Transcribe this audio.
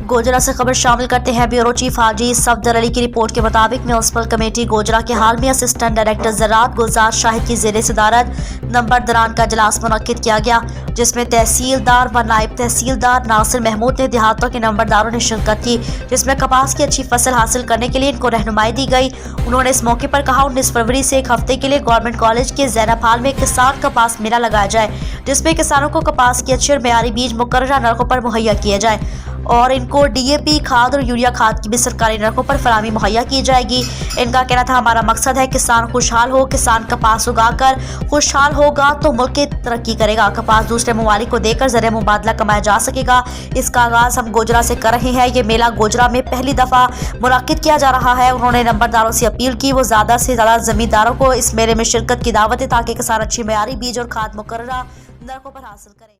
गोजरा से खबर शामिल करते हैं। ब्यूरो चीफ हाजी सफदर अली की रिपोर्ट के मुताबिक म्यूनसिपल कमेटी गोजरा के हाल में असिस्टेंट डायरेक्टर ज़राअत गुलजार शाहिद की ज़ेर सदारत नंबरदारान का इजलास मुनक्किद किया गया, जिसमें तहसीलदार व नायब तहसीलदार नासिर महमूद ने देहातों के नंबरदारों ने शिरकत की, जिसमें कपास की अच्छी फसल हासिल करने के लिए इनको रहनुमाई दी गई। उन्होंने इस मौके पर कहा 19 फरवरी से एक हफ्ते के लिए गवर्नमेंट कॉलेज के ज़ैनब हाल में किसान कपास मेला लगाया जाए, जिसमें किसानों को कपास के अच्छे और मेयारी बीज मुकर्रर नरखों पर मुहैया किए जाए और इनको डीएपी खाद और यूरिया खाद की भी सरकारी नरखों पर फराहमी मुहैया की जाएगी। इनका कहना था, हमारा मकसद है किसान खुशहाल हो, किसान कपास उगाकर खुशहाल होगा तो मुल्क की तरक्की करेगा, कपास दूसरे ममालिक को देकर ज़रिए मुबादला कमाया जा सकेगा। इसका आगाज हम गोजरा से कर रहे हैं। ये मेला गोजरा में पहली दफ़ा मुनक्किद किया जा रहा है। उन्होंने नंबरदारों से अपील की वो ज़्यादा से ज़्यादा ज़मींदारों को इस मेले में शिरकत की दावत है, ताकि किसान अच्छी मेयारी बीज और खाद मुकर्रर नरखों पर हासिल करें।